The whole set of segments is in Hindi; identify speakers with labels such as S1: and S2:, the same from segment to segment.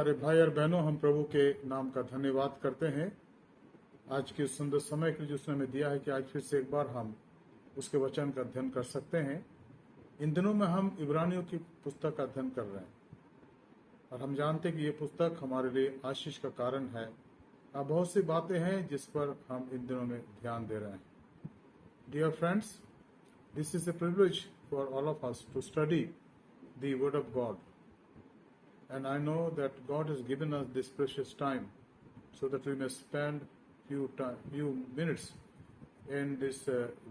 S1: प्यारे भाई और बहनों, हम प्रभु के नाम का धन्यवाद करते हैं आज के सुंदर समय के लिए जो उसने हमें दिया है कि आज फिर से एक बार हम उसके वचन का अध्ययन कर सकते हैं। इन दिनों में हम इब्रानियों की पुस्तक का अध्ययन कर रहे हैं और हम जानते हैं कि ये पुस्तक हमारे लिए आशीष का कारण है। अब बहुत सी बातें हैं जिस पर हम इन दिनों में ध्यान दे रहे हैं। Dear friends, this is a privilege for all of us to study the word of God, and I know that God has given us this precious time so that we may spend few minutes in this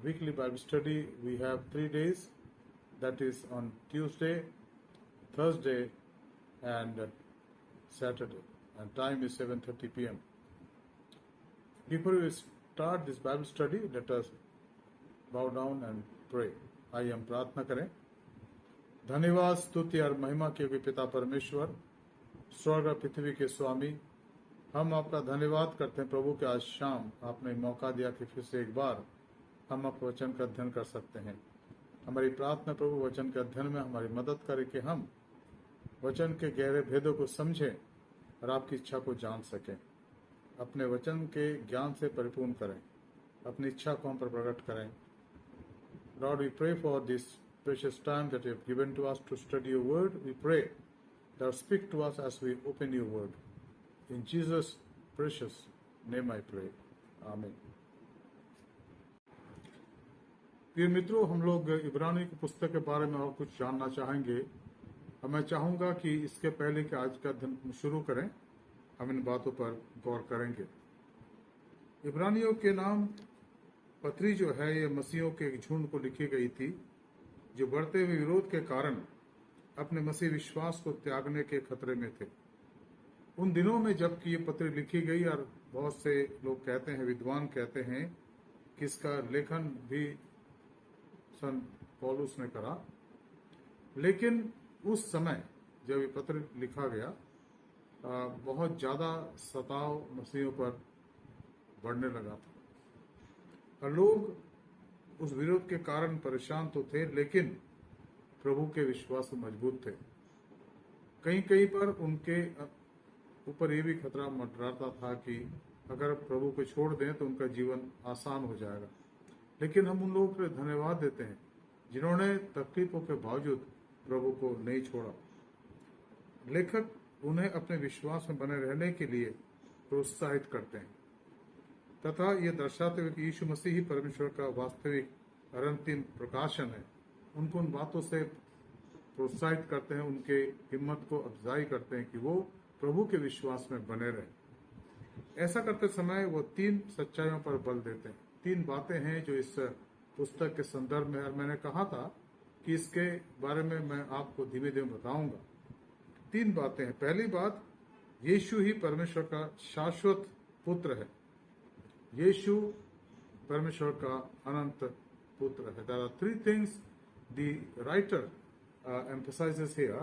S1: weekly Bible study. We have 3 days, that is on Tuesday, Thursday and Saturday, and time is 7:30 p.m. Before we start this Bible study, let us bow down and pray. आइए हम प्रार्थना करें। धन्यवाद, स्तुति और महिमा के पिता परमेश्वर, स्वर्ग और पृथ्वी के स्वामी, हम आपका धन्यवाद करते हैं प्रभु कि आज शाम आपने मौका दिया कि फिर से एक बार हम आपके वचन का अध्ययन कर सकते हैं। हमारी प्रार्थना प्रभु वचन के अध्ययन में हमारी मदद करे कि हम वचन के गहरे भेदों को समझें और आपकी इच्छा को जान सकें। अपने वचन के ज्ञान से परिपूर्ण करें, अपनी इच्छा को हम पर प्रकट करें। Lord, we pray for this precious time that you have given to us to study your word. We pray that speak to us as we open your word. In Jesus' precious name I pray. Amen. प्रिय मित्रों, हम लोग इब्रानी की पुस्तक के बारे में और कुछ जानना चाहेंगे और मैं चाहूंगा कि इसके पहले कि आज का अध्ययन शुरू करें, हम इन बातों पर गौर करेंगे। इब्रानियों के नाम पत्री जो है ये मसीहों के एक झुंड को लिखी गई थी जो बढ़ते हुए विरोध के कारण अपने मसीह विश्वास को त्यागने के खतरे में थे। उन दिनों में जबकि ये पत्र लिखी गई और बहुत से लोग कहते हैं, विद्वान कहते हैं कि इसका लेखन भी संत पौलुस ने करा, लेकिन उस समय जब ये पत्र लिखा गया बहुत ज्यादा सताव मसीहों पर बढ़ने लगा था और लोग उस विरोध के कारण परेशान तो थे, लेकिन प्रभु के विश्वास में मजबूत थे। कहीं कहीं पर उनके ऊपर ये भी खतरा मंडराता था कि अगर प्रभु को छोड़ दें तो उनका जीवन आसान हो जाएगा। लेकिन हम उन लोगों को धन्यवाद देते हैं जिन्होंने तकलीफों के बावजूद प्रभु को नहीं छोड़ा। लेखक उन्हें अपने विश्वास में बने रहने के लिए प्रोत्साहित करते हैं तथा ये दर्शाते हुए कि यीशु मसीह ही परमेश्वर का वास्तविक और अंतिम प्रकाशन है। उनको उन बातों से प्रोत्साहित करते हैं, उनके हिम्मत को अफजाई करते हैं कि वो प्रभु के विश्वास में बने रहें। ऐसा करते समय वो 3 सच्चाइयों पर बल देते हैं। 3 बातें हैं जो इस पुस्तक के संदर्भ में, और मैंने कहा था कि इसके बारे में मैं आपको धीमे धीमे बताऊंगा। 3 बातें हैं। पहली बात, यीशु ही परमेश्वर का शाश्वत पुत्र है। यीशु परमेश्वर का अनंत पुत्र है। There are 3 things the writer emphasizes here.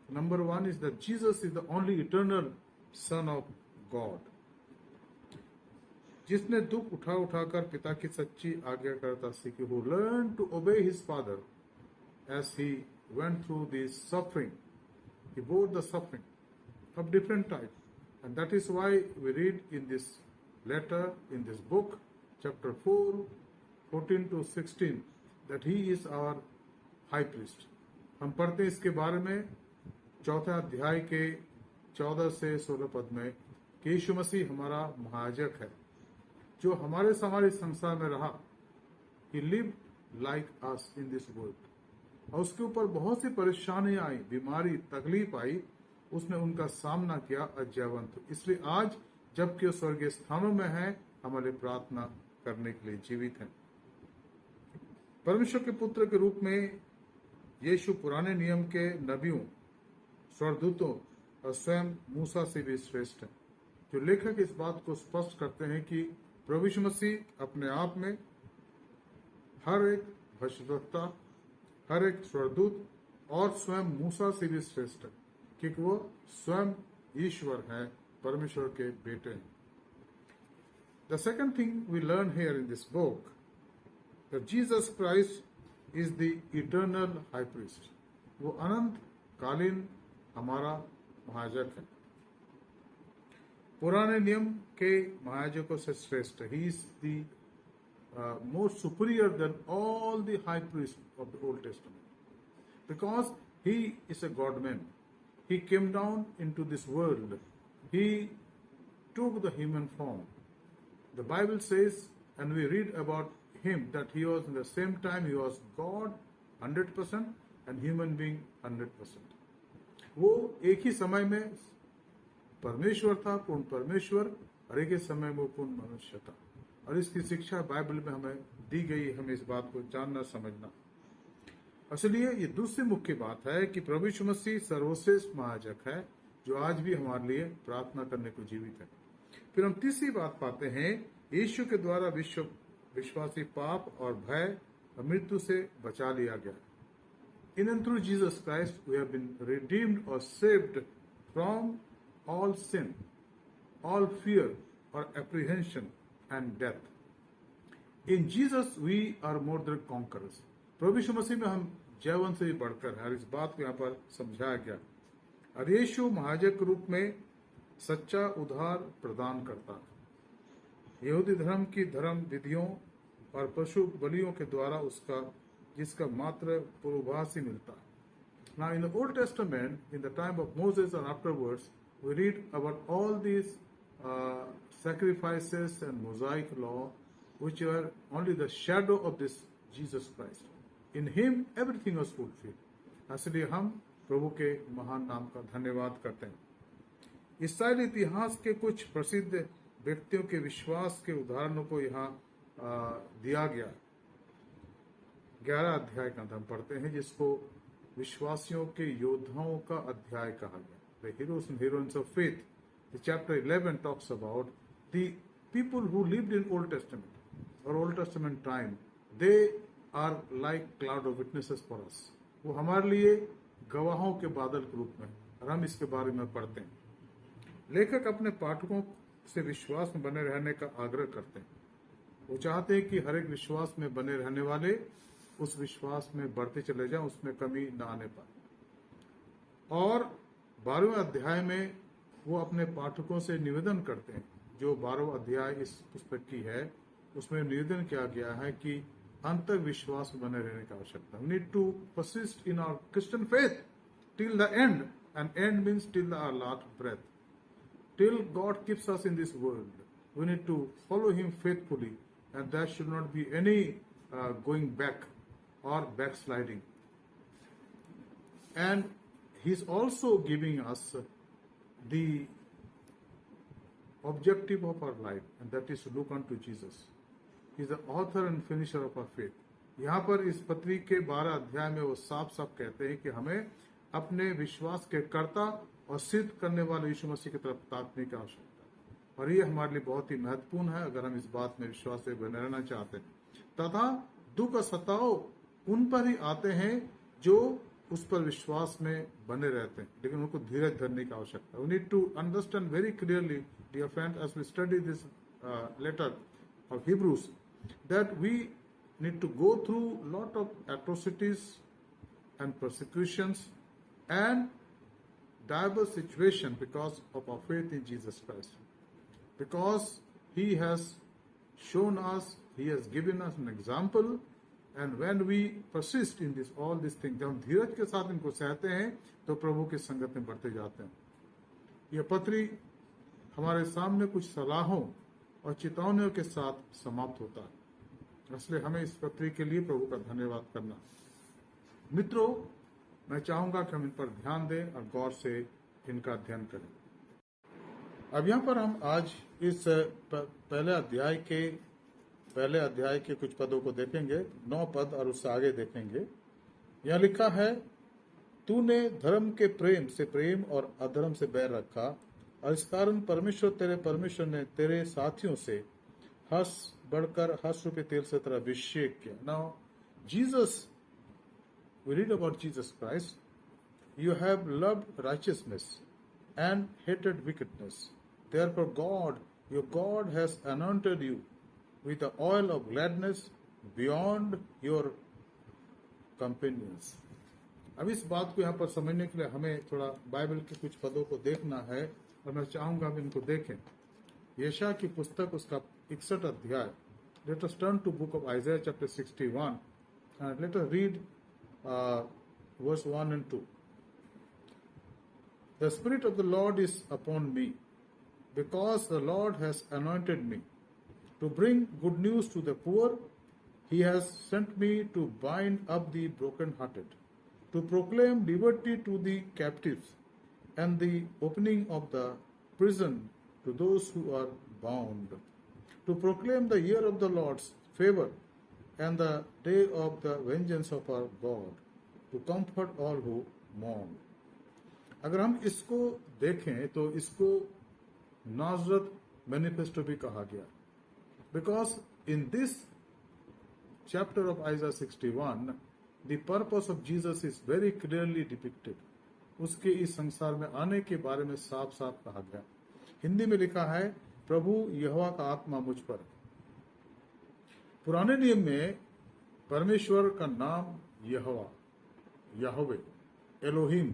S1: Number 1 is that Jesus is the only eternal Son of God. जिसने दुख उठा उठाकर पिता की सच्ची आज्ञाकारिता सीखी, who learned to obey his father as he went through the suffering. He bore the suffering of different types, and that is why we read in this letter, in this book, chapter 4, 14 to 16, that he is our high priest. हम पढ़ते हैं इसके बारे में 4 अध्याय के 14 से 16 पद में कि यीशु मसीह हमारा महायाजक है जो हमारे समाज संसार में रहा। He lived like us in this world. और उसके ऊपर बहुत सी परेशानियां आई, बीमारी, तकलीफ आई, उसने उनका सामना किया अजयवंत। इसलिए आज जबकि वो स्वर्गीय स्थानों में है, हमारे प्रार्थना करने के लिए जीवित हैं। परमेश्वर के पुत्र के रूप में यीशु पुराने नियम के नबियों, स्वर्गदूतों और स्वयं मूसा से भी श्रेष्ठ है। जो लेखक इस बात को स्पष्ट करते हैं कि प्रभु यीशु मसीह अपने आप में हर एक भविष्यवक्ता, हर एक स्वर्गदूत और स्वयं मूसा से भी श्रेष्ठ है, क्योंकि वो स्वयं ईश्वर है, परमेश्वर के बेटे हैं। The second thing we learn here in this book, that Jesus Christ is the eternal high priest. वो अनंत कालीन हमारा महायाजक है। पुराने नियम के महायाजकों से श्रेष्ठ। ही is the more superior than all the high priests of the Old Testament because he is a God man. He came down into this world. He took the human form. The Bible says, and we read about him, that he was in the same time he was God 100% and human being 100%. वो एक ही समय में परमेश्वर था, पूर्ण परमेश्वर, और एक ही समय में वो पूर्ण मनुष्य था। और इसकी शिक्षा बाइबल में हमें दी गई, हमें इस बात को जानना समझना। इसलिए ये दूसरी मुख्य बात है कि प्रभु यीशु मसीह सर्वश्रेष्ठ महायाजक है जो आज भी हमारे लिए प्रार्थना करने को जीवित है। फिर हम तीसरी बात पाते हैं, यीशु के द्वारा विश्वासी पाप और भय और मृत्यु से बचा लिया गया। In and through Jesus Christ we have been redeemed और saved from all sin, all fear और apprehension and death. In Jesus we are more than conquerors. प्रभु यीशु मसीह में हम जयवंत से भी बढ़कर है, और इस बात को यहाँ पर समझाया गया। और यीशु महायाजक के रूप में सच्चा उद्धार प्रदान करता है। यहूदी धर्म की धर्म विधियों और पशु बलियों के द्वारा उसका जिसका मात्र पूर्वाभास ही मिलता है। Now in the Old Testament, in the time of Moses and afterwards, we read about all these sacrifices and Mosaic law, which are only the shadow of this Jesus Christ. In him everything was fulfilled. इसलिए हम प्रभु के महान नाम का धन्यवाद करते हैं। इस्राएली इतिहास के कुछ प्रसिद्ध व्यक्तियों के विश्वास के उदाहरणों को यहाँ दिया गया। 11 अध्याय का हम पढ़ते हैं, जिसको विश्वासियों के योद्धाओं का अध्याय कहा गया। The heroes and heroines of faith. The chapter 11 talks about the people who lived in Old Testament or Old Testament time. They are like cloud of witnesses for us. वो हमारे लिए गवाहों के बादल के रूप में, और हम इसके बारे में पढ़ते हैं। लेखक अपने पाठकों से विश्वास में बने रहने का आग्रह करते हैं। वो चाहते हैं कि हर एक विश्वास में बने रहने वाले उस विश्वास में बढ़ते चले जाएं, उसमें कमी न आने पाए। और 12वें अध्याय में वो अपने पाठकों से निवेदन करते हैं, जो 12वां अध्याय इस पुस्तक की है, उसमें निवेदन किया गया है कि अंत तक विश्वास में बने रहने की आवश्यकता। We need to persist in our Christian faith till the end, and end means till our last breath. Till God keeps us in this world, we need to follow Him faithfully, and there should not be any going back or backsliding. And He's also giving us the objective of our life, and that is to look unto Jesus. He is the author and finisher of our faith. यहाँ पर इस पत्री के 12 अध्याय में वो साफ साफ कहते हैं कि हमें अपने विश्वास के कर्ता और सिद्ध करने वाले यीशु मसीह की तरफ ताकने की आवश्यकता है, और ये हमारे लिए बहुत ही महत्वपूर्ण है अगर हम इस बात में विश्वास से बने रहना चाहते हैं। तथा दुख और सताव उन पर ही आते हैं जो उस पर विश्वास में बने रहते हैं, लेकिन उनको धीरज धरने की आवश्यकता है। We need to understand very clearly, dear friends, as we study this letter of Hebrews, that we need to go through lot of atrocities and persecutions and diverse situations because of our faith in Jesus Christ. Because He has shown us, He has given us an example. And when we persist in this all these things, जब हम धीरज के साथ इनको सहते हैं तो प्रभु की संगत में बढ़ते जाते हैं। यह पत्री हमारे सामने कुछ सलाहों और चेतावनियों के साथ समाप्त होता है, इसलिए हमें इस पत्री के लिए प्रभु का धन्यवाद करना। मित्रों, मैं चाहूंगा कि हम इन पर ध्यान दें और गौर से इनका अध्ययन करें। अब यहाँ पर हम आज इस पहले अध्याय के कुछ पदों को देखेंगे, 9 पद और उससे आगे देखेंगे। यहाँ लिखा है, तूने धर्म के प्रेम से प्रेम और अधर्म से बैर रखा, और इस कारण परमेश्वर ने तेरे साथियों से हर्ष बढ़कर हर्ष रूपी तेल से तेरा अभिषेक किया। Now Jesus, we read about Jesus Christ, you have loved righteousness and hated wickedness. Therefore God, your God has anointed you with the oil of gladness beyond your companions. अब इस बात को यहाँ पर समझने के लिए हमें थोड़ा बाइबल के कुछ पदों को देखना है और मैं चाहूंगा आप इनको देखें। यशायाह की पुस्तक उसका 61 अध्याय। Let us turn to book of Isaiah chapter 61 and let us read verse 1 and 2. The Spirit of the Lord is upon me, because the Lord has anointed me to bring good news to the poor. He has sent me to bind up the brokenhearted, to proclaim liberty to the captives, and the opening of the prison to those who are bound, to proclaim the year of the Lord's favor and the day of the vengeance of our God, to comfort all who mourn. अगर हम इसको देखें तो इसको नाज़रत मैनिफेस्टो भी कहा गया, because in this chapter of Isaiah 61 the purpose of Jesus is very clearly depicted. उसके इस संसार में आने के बारे में साफ साफ कहा गया। हिंदी में लिखा है, प्रभु यहोवा का आत्मा मुझ पर। पुराने नियम में परमेश्वर का नाम यहोवा, यहोवे, एलोहिम,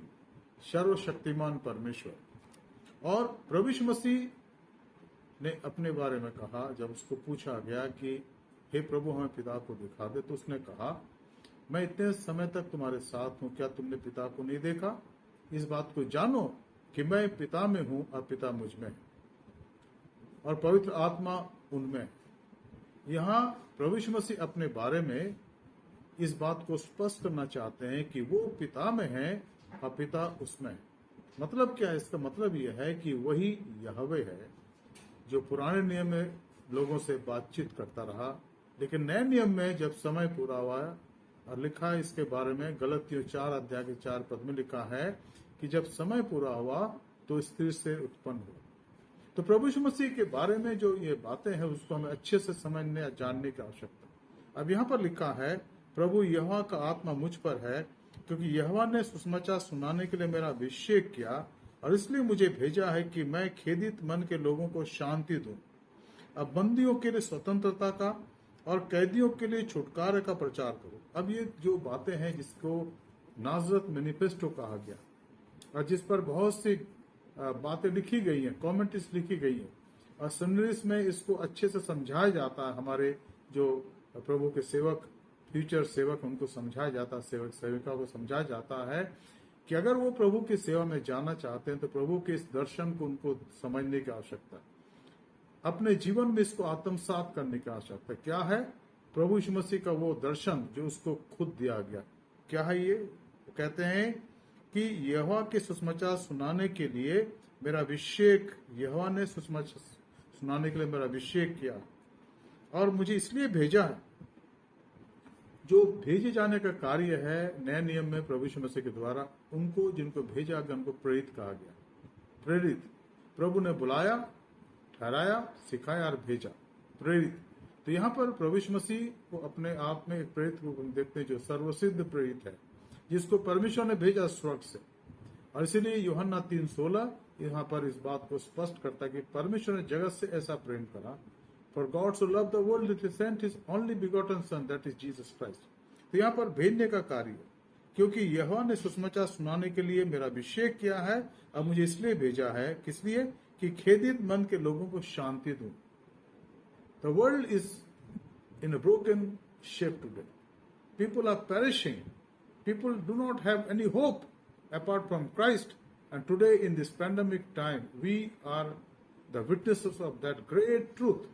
S1: सर्वशक्तिमान परमेश्वर। और प्रभु यीशु मसीह ने अपने बारे में कहा, जब उसको पूछा गया कि हे प्रभु हमें पिता को दिखा दे, तो उसने कहा, मैं इतने समय तक तुम्हारे साथ हूं, क्या तुमने पिता को नहीं देखा? इस बात को जानो कि मैं पिता में हूं और पिता मुझ में है और पवित्र आत्मा उनमें है। यहाँ प्रभु यीशु मसीह अपने बारे में इस बात को स्पष्ट करना चाहते हैं कि वो पिता में है और पिता उसमें है। मतलब क्या है? इसका मतलब यह है कि वही यहोवे है जो पुराने नियम में लोगों से बातचीत करता रहा, लेकिन नए नियम में जब समय पूरा हुआ, और लिखा है इसके बारे में गलतियों 4 अध्याय के 4 पद में लिखा है कि जब समय पूरा हुआ तो स्त्री से उत्पन्न हुआ। तो प्रभु यीशु मसीह के बारे में जो ये बातें हैं उसको हमें अच्छे से समझने या जानने की आवश्यकता। अब यहाँ पर लिखा है, प्रभु यहोवा का आत्मा मुझ पर है, क्योंकि यहोवा ने सुसमाचार सुनाने के लिए मेरा अभिषेक किया, और इसलिए मुझे भेजा है कि मैं खेदित मन के लोगों को शांति दूं, अब बंदियों के लिए स्वतंत्रता का और कैदियों के लिए छुटकारे का प्रचार करो। अब ये जो बातें हैं जिसको नाज़रत मैनिफेस्टो कहा गया और जिस पर बहुत सी बातें लिखी गई हैं, कमेंट्रीज लिखी गई हैं, और सेमिनरीज में इसको अच्छे से समझाया जाता है। हमारे जो प्रभु के सेवक, फ्यूचर सेवक, उनको समझाया जाता है, सेवक सेविका को समझाया जाता है कि अगर वो प्रभु की सेवा में जाना चाहते हैं तो प्रभु के इस दर्शन को उनको समझने की आवश्यकता है, अपने जीवन में इसको आत्मसात करने की आवश्यकता। क्या है? प्रभु यीशु मसीह का वो दर्शन जो उसको खुद दिया गया। क्या है ये? वो कहते हैं कि यहोवा के सुसमाचार सुनाने के लिए मेरा अभिषेक, यहोवा ने सुसमाचार सुनाने के लिए मेरा अभिषेक किया और मुझे इसलिए भेजा है। जो भेजे जाने का कार्य है नए नियम में प्रभु यीशु मसीह के द्वारा, उनको जिनको भेजा गया उनको प्रेरित कहा गया। प्रेरित, प्रभु ने बुलाया, ठहराया, सिखाया और भेजा, प्रेरित। तो यहाँ पर प्रभु यीशु मसीह को अपने आप में एक प्रेरित को हम देखते हैं जो सर्वसिद्ध प्रेरित है, जिसको परमेश्वर ने भेजा स्वर्ग से। और इसीलिए यूहन्ना 3:16 यहाँ पर इस बात को स्पष्ट करता है कि परमेश्वर ने जगत से ऐसा प्रेम करा, for God so loved the world that he sent his only begotten son, that is Jesus Christ. तो यहाँ पर भेजने का कार्य, क्योंकि यहोवा ने सुसमाचार सुनाने के लिए मेरा अभिषेक किया है, अब मुझे इसलिए भेजा है, किस लिए? कि खेदित मन के लोगों को शांति दूं। The world is in a broken shape today. People are perishing. People do not have any hope apart from Christ. And today in this pandemic time, we are the witnesses of that great truth,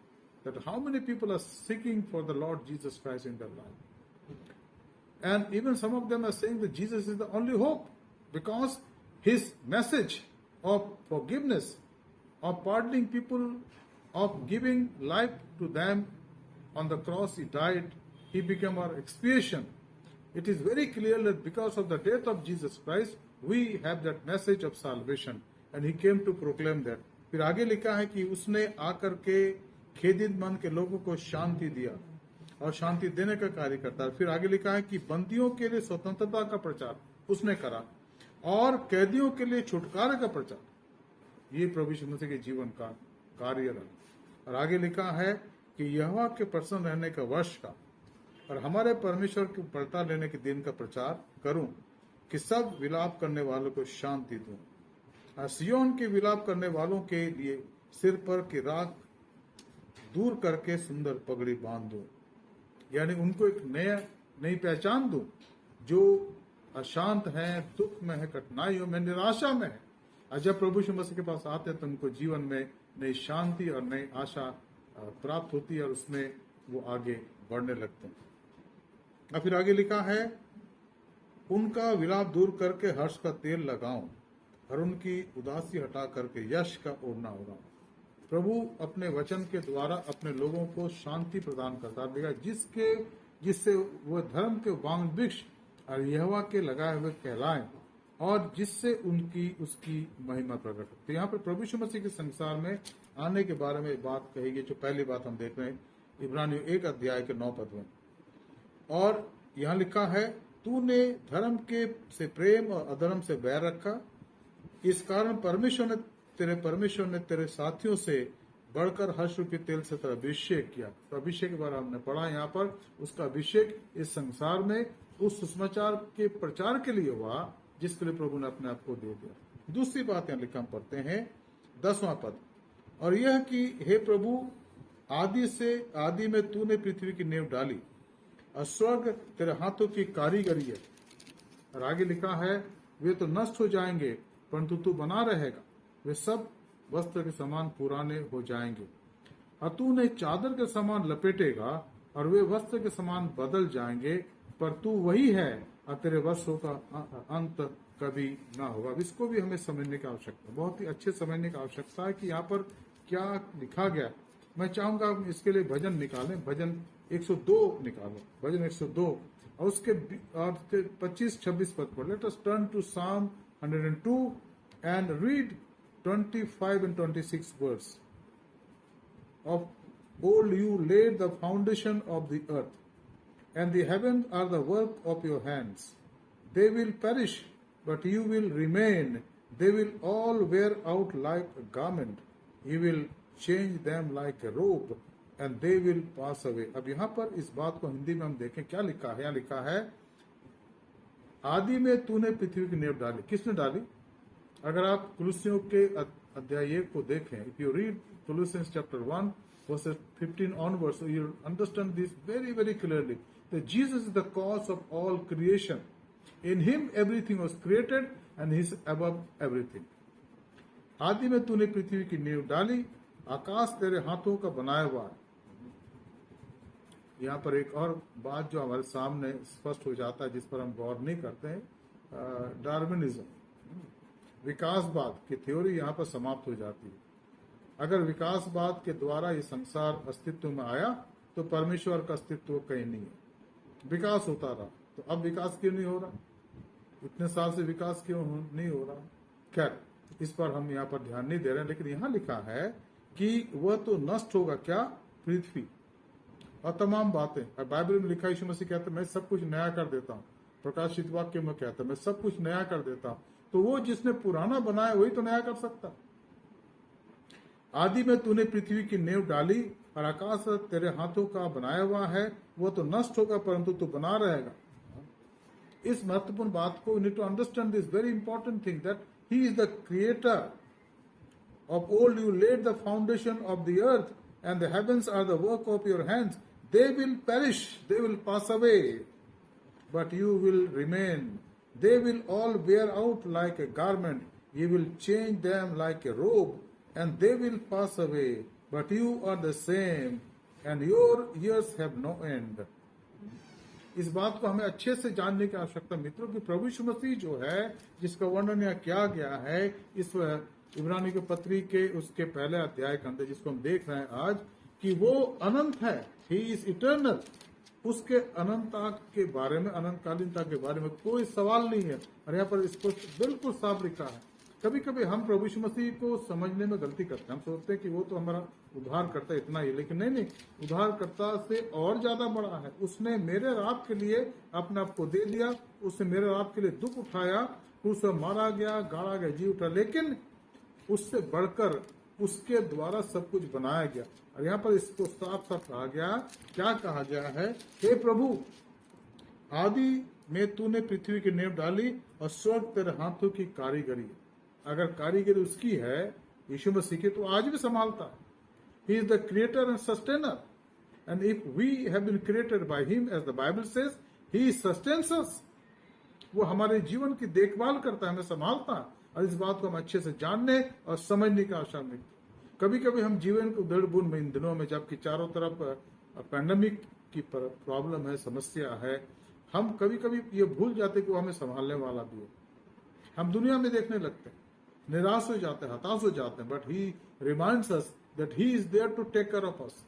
S1: that how many people are seeking for the Lord Jesus Christ in their life. And even some of them are saying that Jesus is the only hope, because his message of forgiveness, of pardoning people, of giving life to them on the cross, he died, he became our expiation. It is very clear that because of the death of Jesus Christ, we have that message of salvation, and he came to proclaim that. फिर आगे लिखा है कि उसने आकर के खेदित मन के लोगों को शांति दिया और शांति देने का कार्य करता है। फिर आगे लिखा है कि बंदियों के लिए स्वतंत्रता का प्रचार उसने करा और कैदियों के लिए छुटकारे का प्रचार। ये प्रभु यीशु मसीह के जीवन का कार्य रहा। और आगे लिखा है कि यहोवा के प्रसन्न रहने का वर्ष का और हमारे परमेश्वर के पलटा लेने के दिन का प्रचार करूं, कि सब विलाप करने वालों को शांति दूं। सिय्योन के विलाप करने वालों के लिए सिर पर की राख दूर करके सुंदर पगड़ी बांध दो, यानी उनको एक नई पहचान दो। जो अशांत है, दुख में है, कठिनाइयों में, निराशा में है, और जब प्रभु यीशु मसीह के पास आते हैं तो उनको जीवन में नई शांति और नई आशा प्राप्त होती है और उसमें वो आगे बढ़ने लगते हैं। और फिर आगे लिखा है, उनका विलाप दूर करके हर्ष का तेल लगाओ और उनकी उदासी हटा करके यश का ओढ़ना उड़ाओ। प्रभु अपने वचन के द्वारा अपने लोगों को शांति प्रदान करता देगा, जिससे वह धर्म के वांग वृक्ष और यहोवा के लगाए हुए कहलाएं और जिससे उसकी महिमा प्रकट होती है। यहाँ पर प्रभु यीशु मसीह के संसार में आने के बारे में बात कही गई, जो पहली बात हम देख रहे हैं इब्रानियों 1 अध्याय के 9 पद में। और यहाँ लिखा है, तूने धर्म के से प्रेम और अधर्म से बैर रखा, इस कारण परमेश्वर ने तेरे साथियों से बढ़कर हर्ष रूपी तेल से तेरा अभिषेक किया। तो अभिषेक के बारे में हमने पढ़ा यहाँ पर, उसका अभिषेक इस संसार में उस सुसमाचार के प्रचार के लिए हुआ जिसके लिए प्रभु ने अपने आप को दे दिया। दूसरी बात यहाँ लिखा हम पढ़ते हैं 10वां पद, और यह कि हे प्रभु, आदि में तूने पृथ्वी की नींव डाली और स्वर्ग तेरे हाथों की कारीगरी है। और आगे लिखा है, वे तो नष्ट हो जाएंगे परंतु तू बना रहेगा, वे सब वस्त्र के समान पुराने हो जाएंगे। और तू उन्हें चादर के समान लपेटेगा और वे वस्त्र के समान बदल जाएंगे, पर तू वही है और तेरे वस्त्रों का अंत कभी ना होगा। अब इसको भी हमें समझने की आवश्यकता है, बहुत ही अच्छे समझने की आवश्यकता है कि यहाँ पर क्या लिखा गया। मैं चाहूंगा इसके लिए भजन निकालें, भजन 102 निकालो, भजन 102 और उसके 25-26 पद पर। Let us turn to Psalm 102 and read 25 and 26 words. Of old you laid the foundation of the earth, and the heavens are the work of your hands. They will perish, but you will remain. They will all wear out like a garment. You will change them like a robe, and they will pass away. अब यहाँ पर इस बात को हिंदी में हम देखें क्या लिखा है। यहाँ लिखा है, आदि में तूने पृथ्वी की नींव डाली। किसने डाली? अगर आप कुलुस्सियों के अध्याय 1 को देखें, if you read Colossians chapter 1 verses 15 onwards, so you understand this very very clearly, that Jesus is the cause of all creation. In him everything was created and he is above everything. आदि में तूने पृथ्वी की नींव डाली, आकाश तेरे हाथों का बनाया हुआ है। यहाँ पर एक और बात जो हमारे सामने स्पष्ट हो जाता है, जिस पर हम गौर नहीं करते हैं, डार्विनिज्म, विकासवाद की थ्योरी यहाँ पर समाप्त हो जाती है। अगर विकासवाद के द्वारा ये संसार अस्तित्व में आया तो परमेश्वर का अस्तित्व कहीं नहीं है। विकास होता रहा, तो अब विकास क्यों नहीं हो रहा? इतने साल से विकास क्यों नहीं हो रहा? खैर, इस पर हम यहाँ पर ध्यान नहीं दे रहे हैं, लेकिन यहाँ लिखा है कि वह तो नष्ट होगा, क्या? पृथ्वी और तमाम बातें। और बाइबल में लिखा, यीशु मसीह कहते हैं, मैं सब कुछ नया कर देता हूँ। प्रकाशित वाक्य में कहता है, मैं सब कुछ नया कर देता हूँ। तो वो जिसने पुराना बनाया वही तो नया कर सकता। आदि में तूने पृथ्वी की नींव डाली और आकाश तेरे हाथों का बनाया हुआ है, वो तो नष्ट होगा परंतु तू बना रहेगा। इस महत्वपूर्ण बात को, need to understand this very important thing, that he is the creator of old you laid the foundation of the earth and the heavens are the work of your hands. They will perish, they will pass away, but you will remain. They will all wear out like a garment. You will change them like a robe, and they will pass away. But you are the same, and your years have no end. इस बात को हमें अच्छे से जानने की आवश्यकता मित्रों कि प्रभु यीशु मसीह जो है, जिसका वर्णन यहाँ किया गया है इस इब्रानियों के पत्री के उसके पहले अध्याय के अंदर, जिसको हम देख रहे हैं आज, कि वो अनंत है, ही इज इटर्नल। उसके अनंतता के बारे में, अनंतकालीनता के बारे में कोई सवाल नहीं है। और यहाँ पर इसको बिल्कुल साफ लिखा है। कभी कभी हम प्रभु यीशु मसीह को समझने में गलती करते हैं। हम सोचते हैं कि वो तो हमारा उद्धार करता है, इतना ही, लेकिन नहीं, उद्धारकर्ता से और ज्यादा बड़ा है। उसने मेरे और आपके लिए अपने आप को दे दिया, उसने मेरे और आपके लिए दुख उठाया, क्रूस पर मारा गया, गाड़ा गया, जी उठा, लेकिन उससे बढ़कर उसके द्वारा सब कुछ बनाया गया। और यहाँ पर इसको साफ साफ कहा गया, क्या कहा गया है? हे प्रभु, आदि में तूने पृथ्वी की नींव डाली और स्वर्ग तेरे हाथों की कारीगरी है। अगर कारीगरी उसकी है यीशु मसीह की, तो आज भी संभालता है। He is the creator and sustainer, and if we have been created by him, as the Bible says, he sustains us. वो हमारे जीवन की देखभाल करता है, हमें संभालता है। और इस बात को हम अच्छे से जानने और समझने की आशा में, कभी कभी हम जीवन को उधेड़-बुन में इन दिनों में, जबकि चारों तरफ पैंडेमिक की प्रॉब्लम है, समस्या है, हम कभी कभी ये भूल जाते कि वो हमें संभालने वाला भी है। हम दुनिया में देखने लगते हैं, निराश हो जाते हैं, हताश हो जाते हैं, but he reminds us that he is there to take care of us.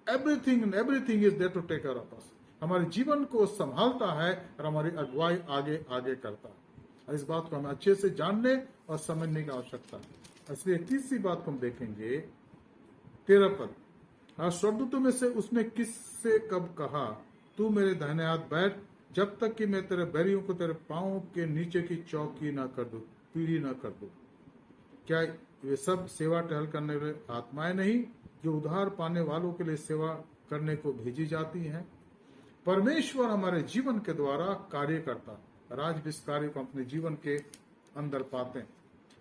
S1: Everything is there to take care of us. हमारे जीवन को संभालता है और हमारी अगुवाई आगे आगे करता है। और इस बात को हमें अच्छे से जानने और समझने की आवश्यकता है। इसलिए तीसरी बात को हम देखेंगे, 13 पद। और स्वर्गदूतों में से उसने किससे कब कहा, तू मेरे दाहिने हाथ बैठ, जब तक कि मैं तेरे बैरियों को तेरे पांव के नीचे की चौकी ना कर दूं, पीढ़ी ना कर दूं। क्या वे सब सेवा टहल करने वाले आत्माएं नहीं, जो उद्धार पाने वालों के लिए सेवा करने को भेजी जाती हैं? परमेश्वर हमारे जीवन के द्वारा कार्य करता है। आज भी इस कार्य को अपने जीवन के अंदर पाते हैं।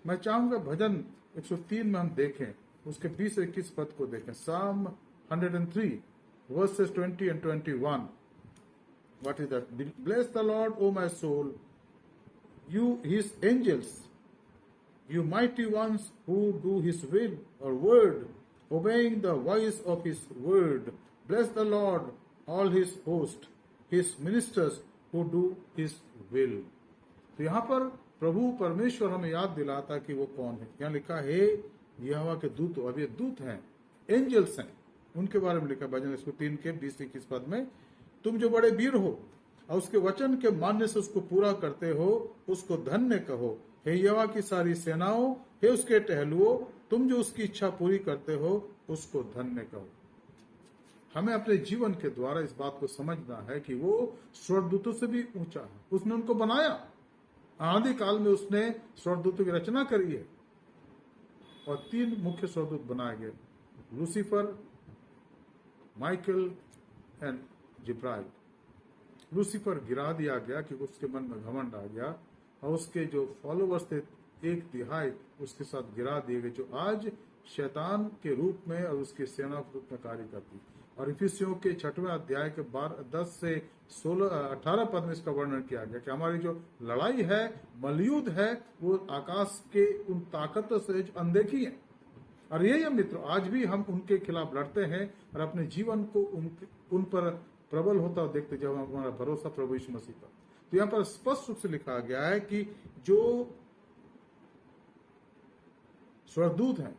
S1: मैं चाहूंगा भजन 103 में हम देखें, उसके 20 और 21 पद को देखें। Psalm 103 verses 20 and 21. What is that? Bless the Lord, O my soul, you his angels, you mighty ones who do his will or word, obeying the voice of his word. Bless the Lord, all his host, his ministers who do his will. तो यहाँ पर प्रभु परमेश्वर हमें याद दिलाता कि वो कौन है। यहाँ लिखा है यहोवा के दूत, अब ये दूत हैं, एंजल्स हैं, उनके बारे में लिखा भजन 103 के 20-21 पद में। तुम जो बड़े वीर हो और उसके वचन के मानने से उसको पूरा करते हो, उसको धन्य कहो। हे यहोवा की सारी सेनाओं, हे उसके टहलुओ, तुम जो उसकी इच्छा पूरी करते हो, उसको धन्य कहो। हमें अपने जीवन के द्वारा इस बात को समझना है कि वो स्वर्गदूतों से भी ऊंचा है। उसने उनको बनाया, आदि काल में उसने स्वर्गदूतों की रचना करी है और 3 मुख्य स्वर्गदूत बनाए गए, Lucifer, Michael and Jibrail. Lucifer गिरा दिया गया कि उसके मन में घमंड आ गया और उसके जो फॉलोवर्स थे 1/3 उसके साथ गिरा दिए गए, जो आज शैतान के रूप में और उसकी सेना के रूप में कार्य करती। और इफिसियों के 6वें अध्याय के 10 से 18 पद में इसका वर्णन किया गया कि हमारी जो लड़ाई है, मलयुद्ध है, वो आकाश के उन ताकतों से जो अनदेखी है। और यही मित्रों, आज भी हम उनके खिलाफ लड़ते हैं और अपने जीवन को उन पर प्रबल होता हुआ देखते, जब हमारा भरोसा प्रभु यीशु मसीह पर। तो यहाँ पर स्पष्ट रूप से लिखा गया है कि जो स्वर्गदूत हैं,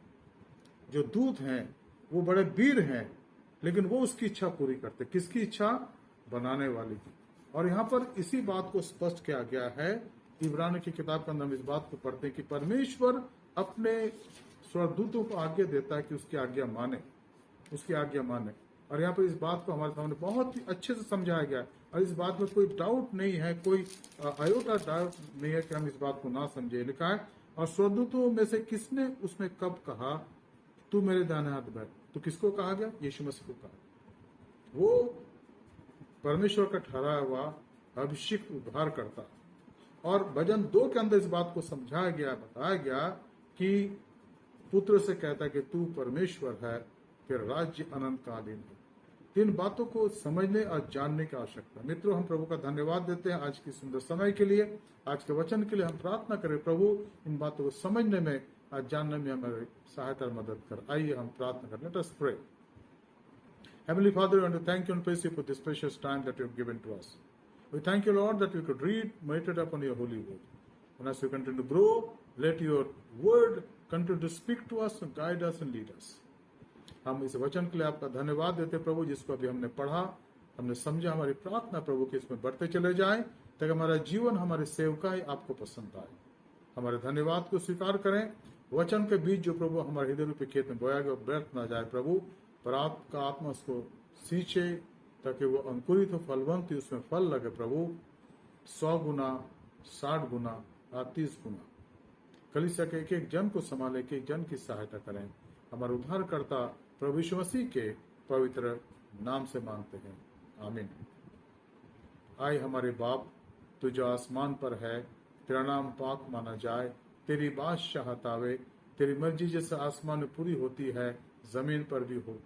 S1: जो दूत हैं, वो बड़े वीर हैं, लेकिन वो उसकी इच्छा पूरी करते। किसकी इच्छा? बनाने वाली की। और यहाँ पर इसी बात को स्पष्ट किया गया है, इब्रानी की किताब के अंदर हम इस बात को पढ़ते हैं कि परमेश्वर अपने स्वर्गदूतों को आज्ञा देता है कि उसकी आज्ञा माने, उसकी आज्ञा माने। और यहाँ पर इस बात को हमारे सामने बहुत ही अच्छे से समझाया गया है और इस बात में कोई डाउट नहीं है, कोई आयोटा डाउट नहीं है कि हम इस बात को ना समझे। लिखा है, और स्वर्गदूतों में से किसने उसमें कब कहा, तू मेरे दाहिने हाथ बैठ। तो किसको कहा गया? यीशु मसीह को कहा। वो परमेश्वर का ठहराया हुआ अभिषेक उद्धार करता। और भजन 2 के अंदर इस बात को समझाया गया, बताया गया कि पुत्र से कहता है कि तू परमेश्वर है, फिर राज्य अनंत कालीन है। 3 बातों को समझने और जानने की आवश्यकता। मित्रों, हम प्रभु का धन्यवाद देते हैं आज की सुंदर समय के लिए, आज के वचन के लिए। हम प्रार्थना करें प्रभु इन बातों को समझने में और जानने में हमारी सहायता और मदद कर। आइए हम प्रार्थना करें। Let us pray. Heavenly Father, we want to thank you and praise you for this precious time that you have given to us. We thank you, Lord, that we could read, meditate upon your holy word. And as we continue to grow, let your word continue to speak to us and guide us and lead us. हम इस वचन के लिए आपका धन्यवाद देते प्रभु, जिसको अभी हमने पढ़ा, हमने समझा। हमारी प्रार्थना प्रभु कि इसमें बढ़ते चले जाएं, ताकि हमारा जीवन, हमारी सेवकाई आपको पसंद आए। हमारे धन्यवाद को स्वीकार करें। वचन के बीच जो प्रभु हमारे हृदय रूपी खेत में बोया गया व्यर्थ ना जाए प्रभु, पर आपका आत्मा उसको सींचे ताकि वो अंकुरित हो, फलवंत हो, उसमें फल लगे प्रभु, 100 गुना, 60 गुना, 30 गुना। कलीसिया के एक जन को संभाले, एक जन की सहायता करें। हमारे उद्धारकर्ता प्रभु यीशु मसीह के पवित्र नाम से मांगते हैं, आमीन। आए हमारे बाप, तू जो आसमान पर है, तेरा नाम पाक माना जाए, तेरी बादशाहत आवे, तेरी मर्जी जैसे आसमान में पूरी होती है जमीन पर भी हो।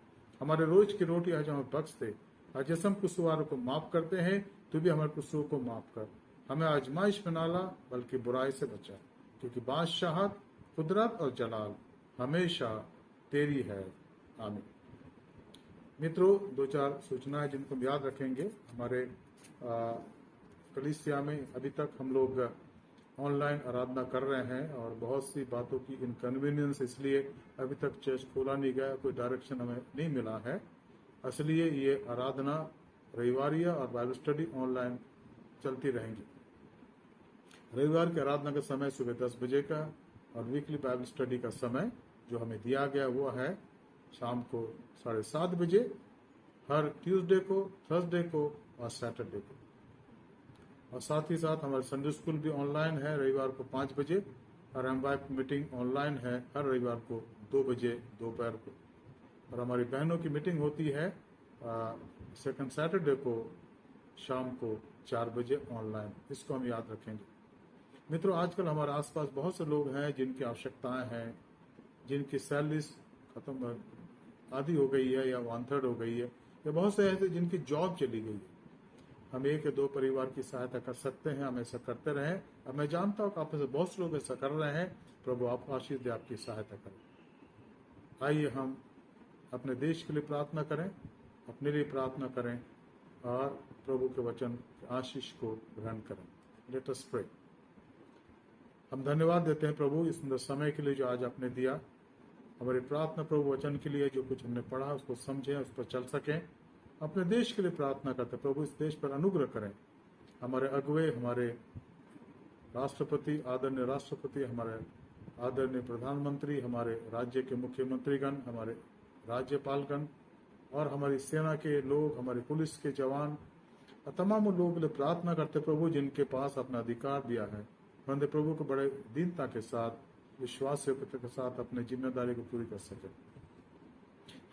S1: हमारे रोज की रोटी आज हमें बख्श दे। आज जैसे हम कसूरवारों को माफ करते हैं, तू भी हमारे कसूर को माफ कर। हमें आजमाइश में ना ला, बल्कि बुराई से बचा, क्योंकि बादशाहत, कुदरत और जलाल हमेशा तेरी है। आमीन। मित्रों, 2-4 सूचनाएं जिनको हम याद रखेंगे। हमारे कलीसिया में अभी तक हम लोग ऑनलाइन आराधना कर रहे हैं और बहुत सी बातों की इनकन्वीनियंस, इसलिए अभी तक चर्च खोला नहीं गया, कोई डायरेक्शन हमें नहीं मिला है। इसलिए ये आराधना रविवारिया और बाइबल स्टडी ऑनलाइन चलती रहेंगी। रविवार की आराधना का समय सुबह 10 बजे का और वीकली बाइबल स्टडी का समय जो हमें दिया गया वो है शाम को 7:30 बजे, हर ट्यूसडे को, थर्सडे को और सैटरडे को। और साथ ही साथ हमारे संडे स्कूल भी ऑनलाइन है रविवार को 5 बजे, और एमवाइफ मीटिंग ऑनलाइन है हर रविवार को 2 बजे दोपहर को। और हमारी बहनों की मीटिंग होती है सेकंड सैटरडे को शाम को 4 बजे ऑनलाइन। इसको हम याद रखेंगे। मित्रों, आजकल हमारे आसपास बहुत से लोग हैं जिनकी आवश्यकताएं हैं, जिनकी सैलरीज खत्म आधी हो गई है या 1/3 हो गई है, या बहुत से ऐसे जिनकी जॉब चली गई है। हम 1 या 2 परिवार की सहायता कर सकते हैं, हम ऐसा करते रहें। अब मैं जानता हूँ कि आप में से बहुत से लोग ऐसा कर रहे हैं। प्रभु आप आशीष दे, आपकी सहायता करें। आइए हम अपने देश के लिए प्रार्थना करें, अपने लिए प्रार्थना करें और प्रभु के वचन की आशीष को ग्रहण करें। Let us pray. हम धन्यवाद देते हैं प्रभु इस सुंदर समय के लिए जो आज आपने दिया। हमारी प्रार्थना प्रभु वचन के लिए, जो कुछ हमने पढ़ा उसको समझें, उस पर चल सकें। अपने देश के लिए प्रार्थना करते हैं प्रभु, इस देश पर अनुग्रह करें। हमारे अगुवे, हमारे राष्ट्रपति, आदरणीय राष्ट्रपति, हमारे आदरणीय प्रधानमंत्री, हमारे राज्य के मुख्यमंत्रीगण, हमारे राज्यपालगण और हमारी सेना के लोग, हमारे पुलिस के जवान और तमाम लोगों के लिए प्रार्थना करते प्रभु जिनके पास अपना अधिकार दिया है। बंदे प्रभु को बड़े दीनता के साथ, विश्वास के साथ अपने जिम्मेदारी को पूरी कर सके।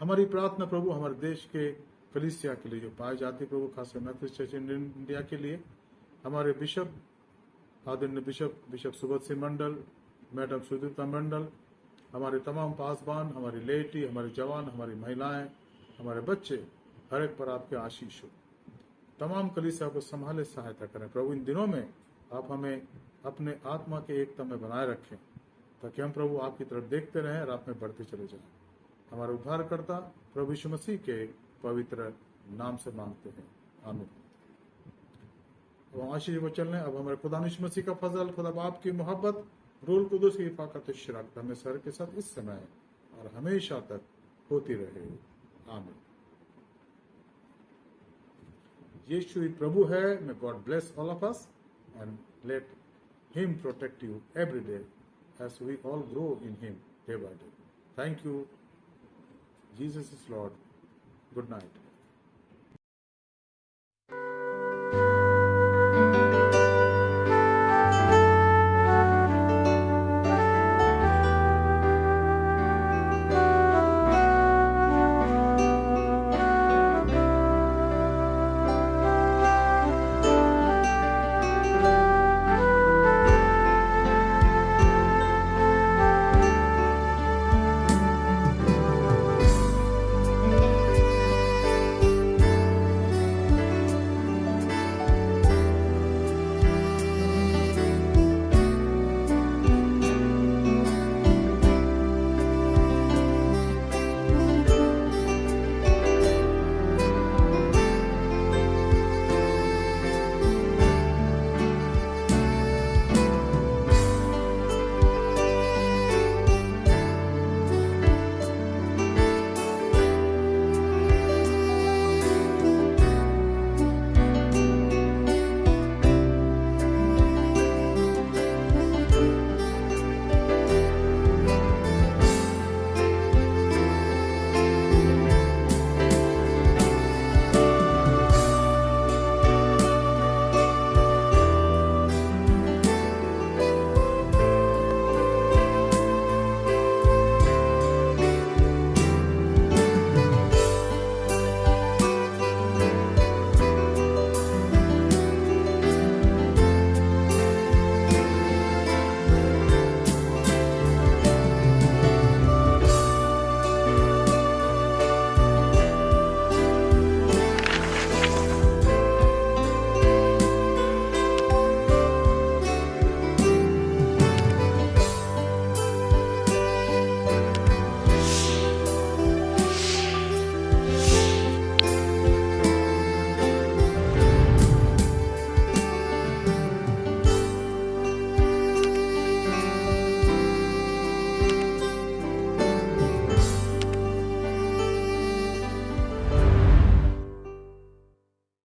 S1: हमारी प्रार्थना प्रभु हमारे देश के कलीसिया के लिए जो पाई जाती प्रभु, खासकर मेथोडिस्ट चर्च इंडिया के लिए, हमारे बिशप, आदरणीय बिशप सुबोध सिंह मंडल, मैडम सुदीप्ता मंडल, हमारे तमाम पासबान, हमारी लेटी, हमारे जवान, हमारी महिलाएं, हमारे बच्चे, हर एक पर आपके आशीष हो। तमाम कलीसिया को संभाले, सहायता करें प्रभु। इन दिनों में आप हमें अपने आत्मा के एकता में बनाए रखें, ताकि हम प्रभु आपकी तरफ देखते रहें और आप में बढ़ते चले जाएं। हमारे उद्धारकर्ता प्रभु यीशु मसीह के पवित्र नाम से मांगते हैं, आमीन। अब आशीष वो चल रहे हैं। अब हमारे खुदा यीशु मसीह का फजल, खुदा बाप की मोहब्बत, रूह कुदूस की हिफाजत, शराकत हमें सर के साथ इस समय और हमेशा तक होती रहे, आमीन। यीशु ही प्रभु है। May God bless all of us and let him protect you every day as we all grow in him day by day. Thank you. Jesus is Lord. Good night.